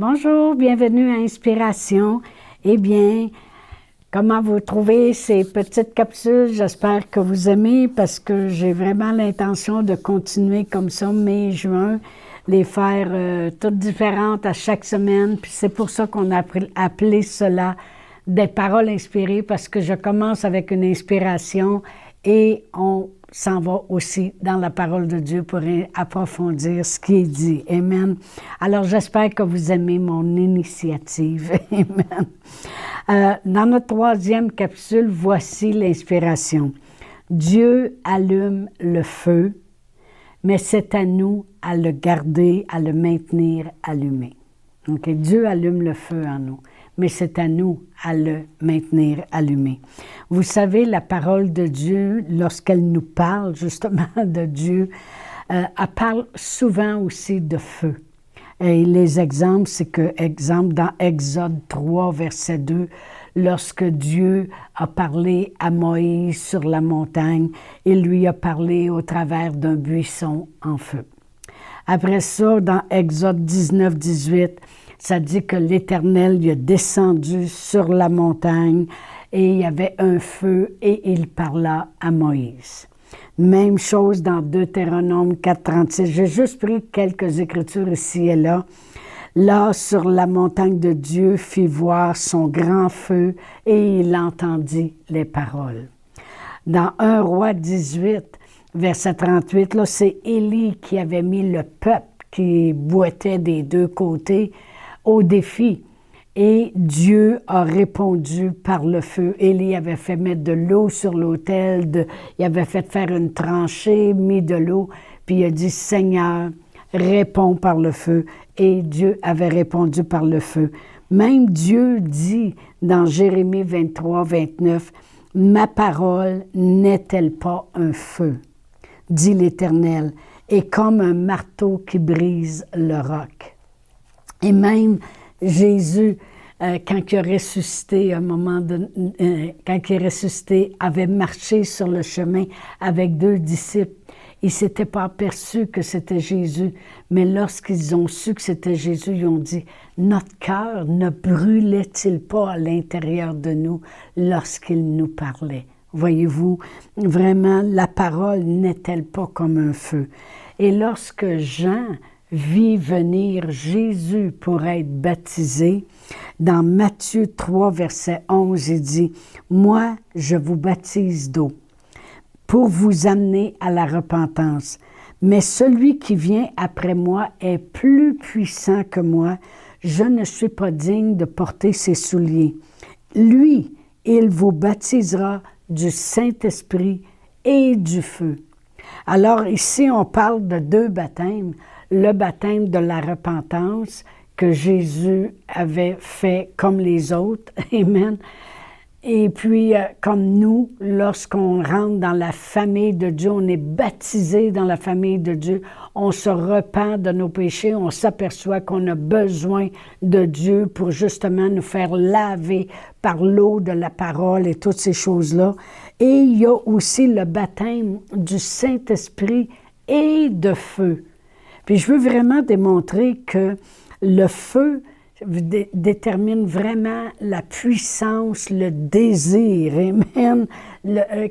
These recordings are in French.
Bonjour, bienvenue à Inspiration. Eh bien, comment vous trouvez ces petites capsules? J'espère que vous aimez parce que j'ai vraiment l'intention de continuer comme ça, mai, juin, les faire toutes différentes à chaque semaine. Puis c'est pour ça qu'on a appelé cela des paroles inspirées parce que je commence avec une inspiration et on s'en va aussi dans la parole de Dieu pour approfondir ce qui est dit. Amen. Alors, j'espère que vous aimez mon initiative. Amen. Dans notre troisième capsule, voici l'inspiration. Dieu allume le feu, mais c'est à nous à le garder, à le maintenir allumé. Okay? Dieu allume le feu en nous, mais c'est à nous à le maintenir allumé. Vous savez, la parole de Dieu, lorsqu'elle nous parle justement de Dieu, elle parle souvent aussi de feu. Et les exemples, c'est que, exemple, dans Exode 3, verset 2, lorsque Dieu a parlé à Moïse sur la montagne, il lui a parlé au travers d'un buisson en feu. Après ça, dans Exode 19, 18, ça dit que l'Éternel lui est descendu sur la montagne et il y avait un feu et il parla à Moïse. Même chose dans Deutéronome 4, 36. J'ai juste pris quelques écritures ici et là. Là, sur la montagne de Dieu, fit voir son grand feu et il entendit les paroles. Dans 1 Roi 18, verset 38, là, c'est Élie qui avait mis le peuple qui boitait des deux côtés au défi. Et Dieu a répondu par le feu. Élie avait fait mettre de l'eau sur l'autel, il avait fait faire une tranchée, mis de l'eau, puis il a dit, Seigneur, réponds par le feu. Et Dieu avait répondu par le feu. Même Dieu dit dans Jérémie 23, 29, « Ma parole n'est-elle pas un feu, dit l'Éternel, et comme un marteau qui brise le roc. » Et même Jésus, quand il a ressuscité, quand il est ressuscité, avait marché sur le chemin avec deux disciples. Ils ne s'étaient pas aperçus que c'était Jésus, mais lorsqu'ils ont su que c'était Jésus, ils ont dit, « Notre cœur ne brûlait-il pas à l'intérieur de nous lorsqu'il nous parlait? » Voyez-vous, vraiment, la parole n'est-elle pas comme un feu? Et lorsque Jean vit venir Jésus pour être baptisé, dans Matthieu 3, verset 11, il dit, « Moi, je vous baptise d'eau pour vous amener à la repentance. Mais celui qui vient après moi est plus puissant que moi. Je ne suis pas digne de porter ses souliers. Lui, il vous baptisera du Saint-Esprit et du feu. » Alors ici, on parle de deux baptêmes. Le baptême de la repentance que Jésus avait fait comme les autres. Amen. Et puis, comme nous, lorsqu'on rentre dans la famille de Dieu, on est baptisé dans la famille de Dieu, on se repent de nos péchés, on s'aperçoit qu'on a besoin de Dieu pour justement nous faire laver par l'eau de la parole et toutes ces choses-là. Et il y a aussi le baptême du Saint-Esprit et de feu. Puis je veux vraiment démontrer que le feu détermine vraiment la puissance, le désir, amen.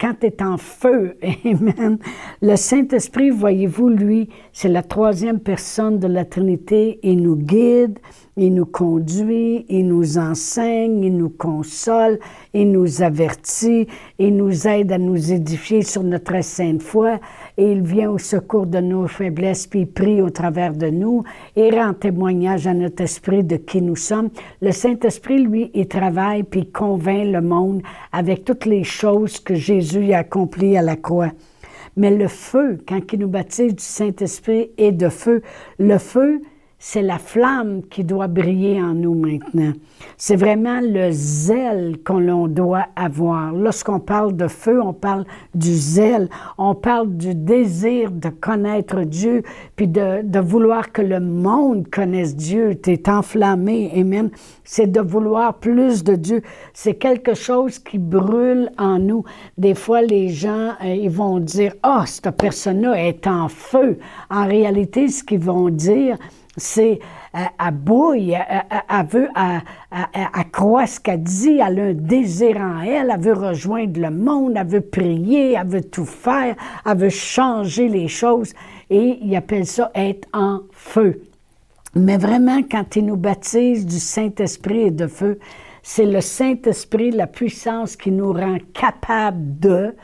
Quand tu es en feu, amen. Le Saint-Esprit, voyez-vous, lui, c'est la troisième personne de la Trinité. Il nous guide, il nous conduit, il nous enseigne, il nous console, il nous avertit, il nous aide à nous édifier sur notre sainte foi et il vient au secours de nos faiblesses puis il prie au travers de nous et rend témoignage à notre esprit de qui nous sommes. Le Saint-Esprit, lui, il travaille puis il convainc le monde avec toutes les choses que Jésus a accomplies à la croix. Mais le feu, quand il nous baptise du Saint-Esprit et de feu, le feu, c'est la flamme qui doit briller en nous maintenant. C'est vraiment le zèle qu'on doit avoir. Lorsqu'on parle de feu, on parle du zèle. On parle du désir de connaître Dieu, puis de vouloir que le monde connaisse Dieu. Tu es enflammé, amen. C'est de vouloir plus de Dieu. C'est quelque chose qui brûle en nous. Des fois, les gens, ils vont dire, « Ah, cette personne-là est en feu. » En réalité, ce qu'ils vont dire, c'est, elle bouille, elle veut, elle croit ce qu'elle dit, elle a un désir en elle, elle veut rejoindre le monde, elle veut prier, elle veut tout faire, elle veut changer les choses, et il appelle ça être en feu. Mais vraiment, quand il nous baptise du Saint-Esprit et de feu, c'est le Saint-Esprit, la puissance qui nous rend capables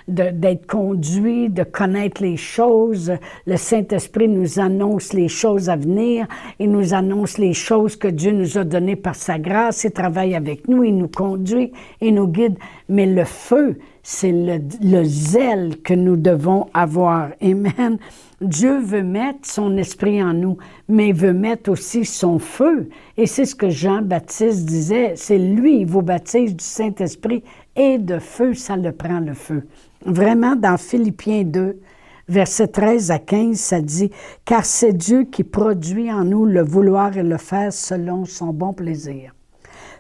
d'être conduits, de connaître les choses. Le Saint-Esprit nous annonce les choses à venir. Il nous annonce les choses que Dieu nous a données par sa grâce. Il travaille avec nous, il nous conduit, il nous guide. Mais le feu, c'est le zèle que nous devons avoir. Amen. Dieu veut mettre son esprit en nous, mais il veut mettre aussi son feu. Et c'est ce que Jean-Baptiste disait, c'est lui, il vous baptise du Saint-Esprit et de feu, ça le prend le feu. Vraiment, dans Philippiens 2, versets 13 à 15, ça dit « Car c'est Dieu qui produit en nous le vouloir et le faire selon son bon plaisir.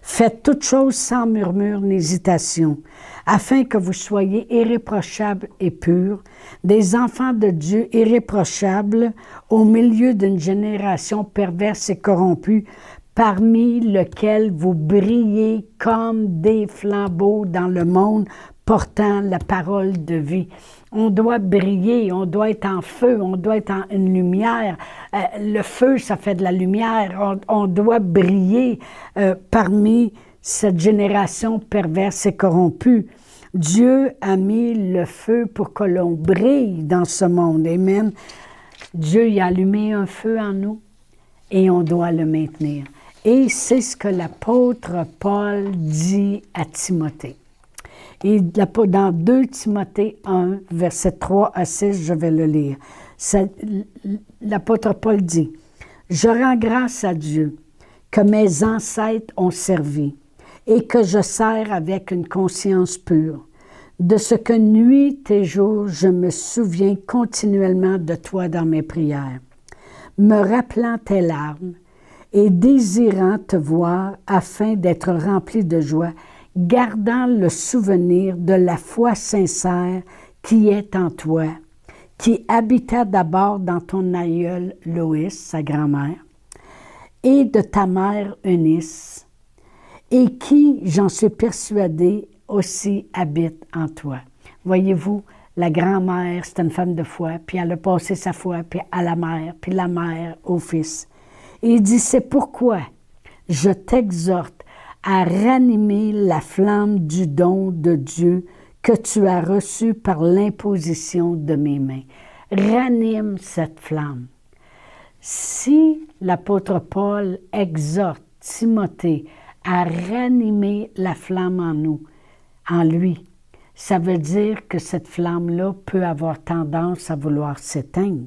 Faites toutes choses sans murmure ni hésitation, afin que vous soyez irréprochables et purs, des enfants de Dieu irréprochables au milieu d'une génération perverse et corrompue, parmi lequel vous brillez comme des flambeaux dans le monde, portant la parole de vie. » On doit briller, on doit être en feu, on doit être en une lumière. Le feu, ça fait de la lumière. On doit briller parmi cette génération perverse et corrompue. Dieu a mis le feu pour que l'on brille dans ce monde. Amen. Dieu y a allumé un feu en nous et on doit le maintenir. Et c'est ce que l'apôtre Paul dit à Timothée. Et dans 2 Timothée 1, versets 3 à 6, je vais le lire. L'apôtre Paul dit, « Je rends grâce à Dieu que mes ancêtres ont servi et que je sers avec une conscience pure. De ce que nuit et jour, je me souviens continuellement de toi dans mes prières, me rappelant tes larmes et désirant te voir afin d'être rempli de joie, gardant le souvenir de la foi sincère qui est en toi, qui habita d'abord dans ton aïeule Loïs, sa grand-mère, et de ta mère Eunice, et qui, j'en suis persuadée, aussi habite en toi. » Voyez-vous, la grand-mère, c'était une femme de foi, puis elle a passé sa foi puis à la mère au fils. Et il dit, « C'est pourquoi je t'exhorte à ranimer la flamme du don de Dieu que tu as reçu par l'imposition de mes mains. » Ranime cette flamme. Si l'apôtre Paul exhorte Timothée à ranimer la flamme en nous, en lui, ça veut dire que cette flamme-là peut avoir tendance à vouloir s'éteindre.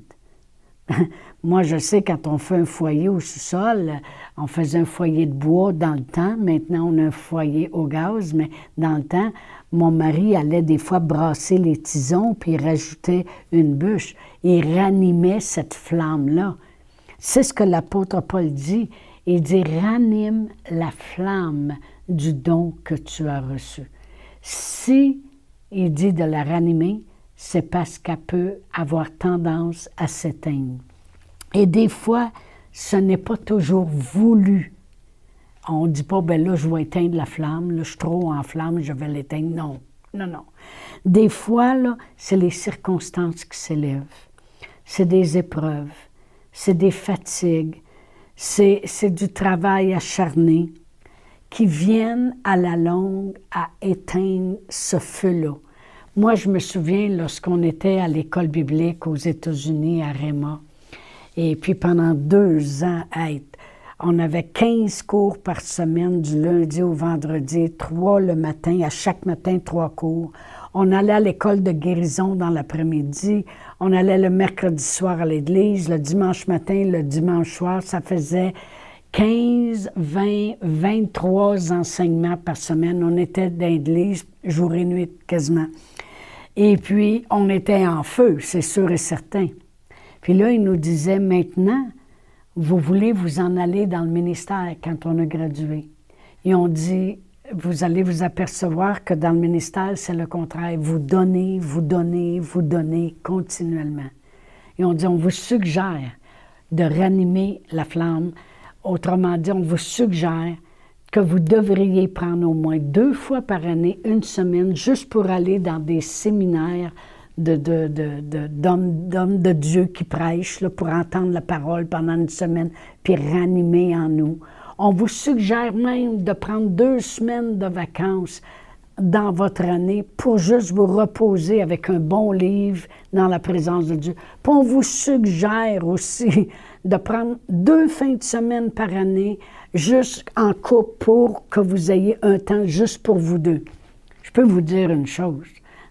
Moi, je sais, quand on fait un foyer au sous-sol, on faisait un foyer de bois dans le temps. Maintenant, on a un foyer au gaz, mais dans le temps, mon mari allait des fois brasser les tisons, puis il rajoutait une bûche. Il ranimait cette flamme-là. C'est ce que l'apôtre Paul dit. Il dit, ranime la flamme du don que tu as reçu. Si il dit de la ranimer, c'est parce qu'elle peut avoir tendance à s'éteindre. Et des fois, ce n'est pas toujours voulu. On ne dit pas, ben là, je vais éteindre la flamme, là, je suis trop en flamme, je vais l'éteindre. Non, non, non. Des fois, là, c'est les circonstances qui s'élèvent. C'est des épreuves, c'est des fatigues, c'est du travail acharné qui viennent à la longue à éteindre ce feu-là. Moi, je me souviens, lorsqu'on était à l'école biblique aux États-Unis, à Rema, et puis pendant 2 ans, on avait 15 cours par semaine, du lundi au vendredi, 3 le matin, à chaque matin, 3 cours. On allait à l'école de guérison dans l'après-midi, on allait le mercredi soir à l'église, le dimanche matin, le dimanche soir, ça faisait 15, 20, 23 enseignements par semaine. On était dans l'église, jour et nuit quasiment. Et puis, on était en feu, c'est sûr et certain. Puis là, il nous disait, maintenant, vous voulez vous en aller dans le ministère quand on a gradué. Et on dit, vous allez vous apercevoir que dans le ministère, c'est le contraire. Vous donnez, vous donnez, vous donnez continuellement. Et on dit, on vous suggère de ranimer la flamme. Autrement dit, on vous suggère que vous devriez prendre au moins 2 fois par année, 1 semaine, juste pour aller dans des séminaires d'hommes de Dieu qui prêchent, là, pour entendre la parole pendant 1 semaine, puis ranimer en nous. On vous suggère même de prendre 2 semaines de vacances dans votre année pour juste vous reposer avec un bon livre dans la présence de Dieu. Puis on vous suggère aussi de prendre 2 fins de semaine par année juste en couple pour que vous ayez un temps juste pour vous deux. Je peux vous dire une chose.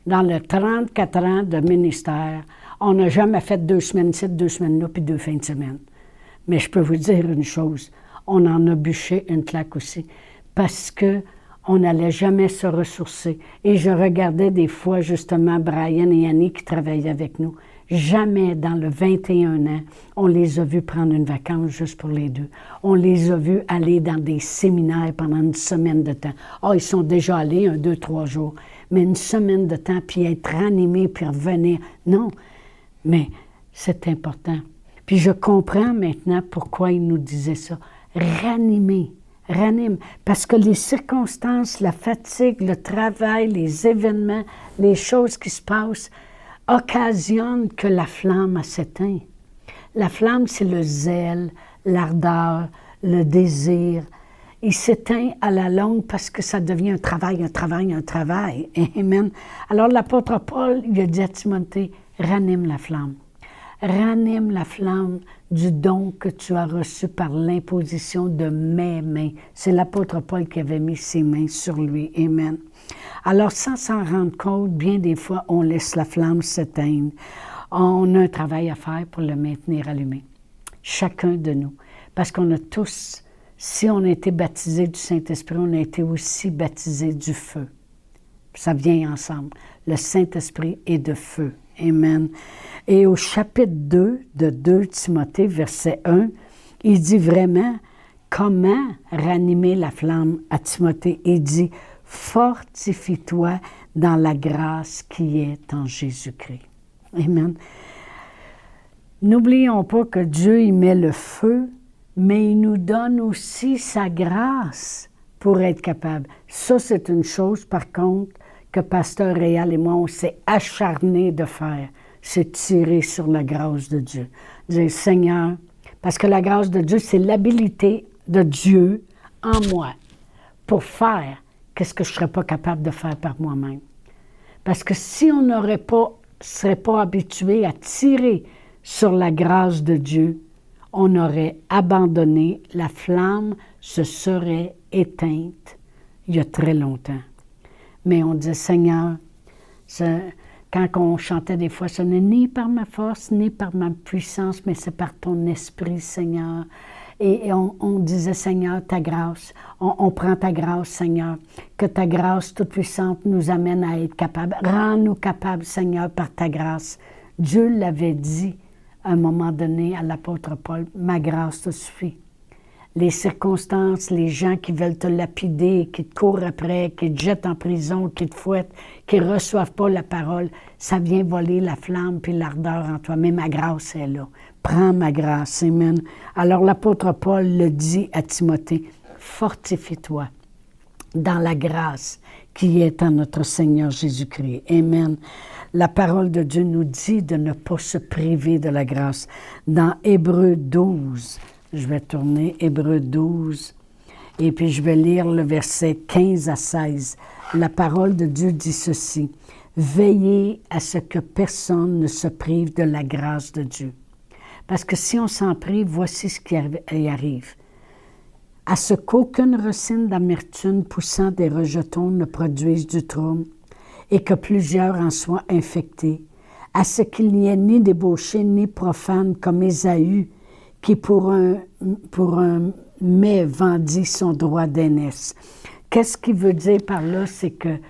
Dans les 34 ans de ministère, on n'a jamais fait 2 semaines ici, 2 semaines là, puis 2 fins de semaine. Mais je peux vous dire une chose. On en a bûché une claque aussi. Parce que on n'allait jamais se ressourcer. Et je regardais des fois, justement, Brian et Annie qui travaillaient avec nous. Jamais dans le 21 ans, on les a vus prendre une vacance juste pour les deux. On les a vus aller dans des séminaires pendant 1 semaine de temps. Ah, ils sont déjà allés 1, 2, 3 jours. Mais 1 semaine de temps, puis être animés, puis revenir. Non, mais c'est important. Puis je comprends maintenant pourquoi ils nous disaient ça. Ranimer. Ranime, parce que les circonstances, la fatigue, le travail, les événements, les choses qui se passent occasionnent que la flamme s'éteint. La flamme, c'est le zèle, l'ardeur, le désir. Il s'éteint à la longue parce que ça devient un travail, un travail, un travail. Amen. Alors l'apôtre Paul, il a dit à Timothée, ranime la flamme. Ranime la flamme du don que tu as reçu par l'imposition de mes mains. C'est l'apôtre Paul qui avait mis ses mains sur lui. Amen. Alors, sans s'en rendre compte, bien des fois, on laisse la flamme s'éteindre. On a un travail à faire pour le maintenir allumé. Chacun de nous. Parce qu'on a tous, si on a été baptisés du Saint-Esprit, on a été aussi baptisés du feu. Ça vient ensemble. Le Saint-Esprit est de feu. Amen. Et au chapitre 2 de 2 Timothée, verset 1, il dit vraiment comment ranimer la flamme à Timothée. Il dit « Fortifie-toi dans la grâce qui est en Jésus-Christ. » Amen. N'oublions pas que Dieu y met le feu, mais il nous donne aussi sa grâce pour être capable. Ça, c'est une chose, par contre, que Pasteur Réal et moi, on s'est acharnés de faire, c'est tirer sur la grâce de Dieu. Dire, Seigneur, parce que la grâce de Dieu, c'est l'habilité de Dieu en moi pour faire ce que je ne serais pas capable de faire par moi-même. Parce que si on ne serait pas habitué à tirer sur la grâce de Dieu, on aurait abandonné, la flamme se serait éteinte il y a très longtemps. Mais on disait, Seigneur, quand on chantait des fois, ce n'est ni par ma force, ni par ma puissance, mais c'est par ton esprit, Seigneur. Et on disait, Seigneur, ta grâce, on prend ta grâce, Seigneur, que ta grâce toute puissante nous amène à être capables. Rends-nous capables, Seigneur, par ta grâce. Dieu l'avait dit à un moment donné à l'apôtre Paul, ma grâce te suffit. Les circonstances, les gens qui veulent te lapider, qui te courent après, qui te jettent en prison, qui te fouettent, qui ne reçoivent pas la parole, ça vient voler la flamme puis l'ardeur en toi. Mais ma grâce est là. Prends ma grâce. Amen. Alors l'apôtre Paul le dit à Timothée, fortifie-toi dans la grâce qui est en notre Seigneur Jésus-Christ. Amen. La parole de Dieu nous dit de ne pas se priver de la grâce. Dans Hébreux 12, je vais tourner Hébreux 12 et puis je vais lire le verset 15 à 16. La parole de Dieu dit ceci. Veillez à ce que personne ne se prive de la grâce de Dieu. Parce que si on s'en prive, voici ce qui arrive. À ce qu'aucune racine d'amertume poussant des rejetons ne produise du trouble et que plusieurs en soient infectés. À ce qu'il n'y ait ni débauché ni profane comme Ésaü, qui pour un mets vendit son droit d'aînesse. Qu'est-ce qu'il veut dire par là? C'est que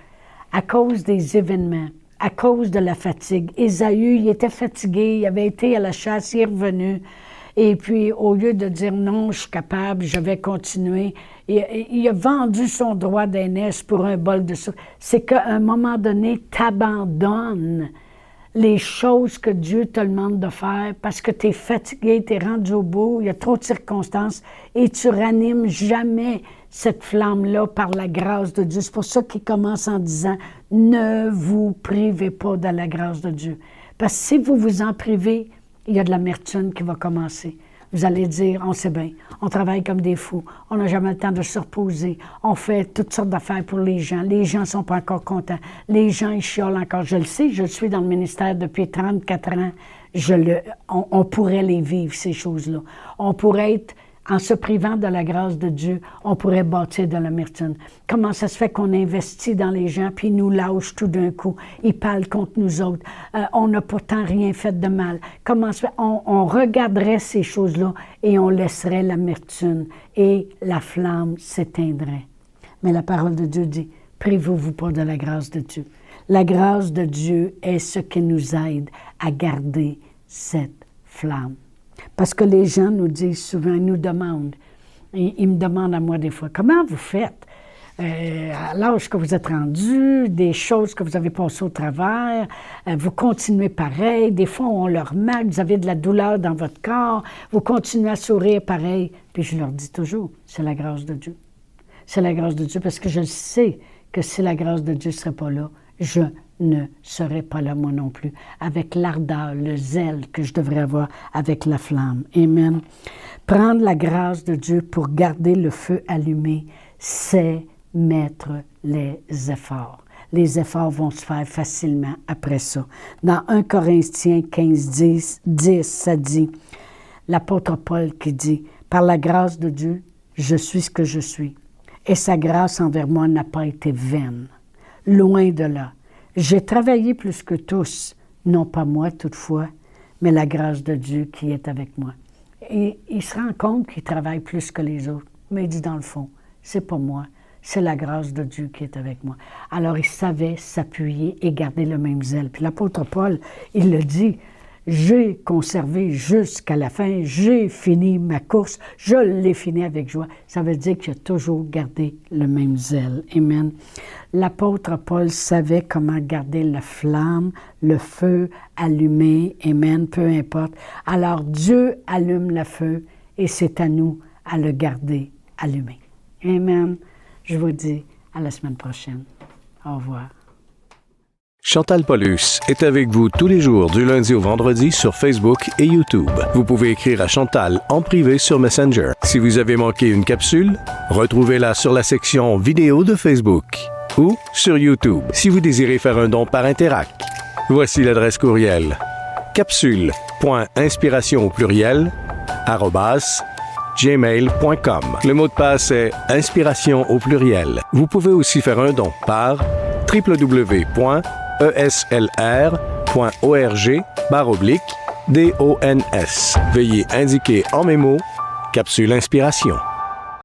à cause des événements, à cause de la fatigue, Ésaü, il était fatigué, il avait été à la chasse, il est revenu, et puis au lieu de dire non, je suis capable, je vais continuer, il a vendu son droit d'aînesse pour un bol de soupe. C'est qu'à un moment donné, t'abandonnes les choses que Dieu te demande de faire parce que tu es fatigué, tu es rendu au bout, il y a trop de circonstances et tu ranimes jamais cette flamme-là par la grâce de Dieu. C'est pour ça qu'il commence en disant « Ne vous privez pas de la grâce de Dieu. » Parce que si vous vous en privez, il y a de l'amertume qui va commencer. Vous allez dire, on sait bien, on travaille comme des fous, on n'a jamais le temps de se reposer, on fait toutes sortes d'affaires pour les gens ne sont pas encore contents, les gens ils chiolent encore. Je le sais, je suis dans le ministère depuis 34 ans, on pourrait les vivre, ces choses-là. On pourrait être, en se privant de la grâce de Dieu, on pourrait bâtir de l'amertume. Comment ça se fait qu'on investit dans les gens, puis ils nous lâchent tout d'un coup, ils parlent contre nous autres, on n'a pourtant rien fait de mal. Comment ça se fait? On regarderait ces choses-là et on laisserait l'amertume et la flamme s'éteindrait. Mais la parole de Dieu dit, privez-vous pas de la grâce de Dieu. La grâce de Dieu est ce qui nous aide à garder cette flamme. Parce que les gens nous disent souvent, ils nous demandent, ils me demandent à moi des fois, comment vous faites à l'âge que vous êtes rendu, des choses que vous avez passées au travers, vous continuez pareil, des fois on leur remarque, vous avez de la douleur dans votre corps, vous continuez à sourire pareil. Puis je leur dis toujours, c'est la grâce de Dieu. C'est la grâce de Dieu parce que je sais que si la grâce de Dieu ne serait pas là, je ne serais pas là moi non plus, avec l'ardeur, le zèle que je devrais avoir avec la flamme. Amen. Prendre la grâce de Dieu pour garder le feu allumé, c'est mettre les efforts. Les efforts vont se faire facilement après ça. Dans 1 Corinthiens 15, 10, ça dit, l'apôtre Paul qui dit, « Par la grâce de Dieu, je suis ce que je suis, et sa grâce envers moi n'a pas été vaine. Loin de là. J'ai travaillé plus que tous, non pas moi toutefois, mais la grâce de Dieu qui est avec moi. » Et il se rend compte qu'il travaille plus que les autres, mais il dit dans le fond, c'est pas moi, c'est la grâce de Dieu qui est avec moi. Alors il savait s'appuyer et garder le même zèle. Puis l'apôtre Paul, il le dit, j'ai conservé jusqu'à la fin, j'ai fini ma course, je l'ai fini avec joie. Ça veut dire qu'il a toujours gardé le même zèle. Amen. L'apôtre Paul savait comment garder la flamme, le feu allumé. Amen, peu importe. Alors Dieu allume le feu et c'est à nous à le garder allumé. Amen. Je vous dis à la semaine prochaine. Au revoir. Chantal Paulus est avec vous tous les jours du lundi au vendredi sur Facebook et YouTube. Vous pouvez écrire à Chantal en privé sur Messenger. Si vous avez manqué une capsule, retrouvez-la sur la section vidéo de Facebook ou sur YouTube si vous désirez faire un don par Interac. Voici l'adresse courriel capsule.inspiration au pluriel @gmail.com. Le mot de passe est inspiration au pluriel. Vous pouvez aussi faire un don par www.eslr.org/DONS. Veuillez indiquer en mémo Capsule Inspiration.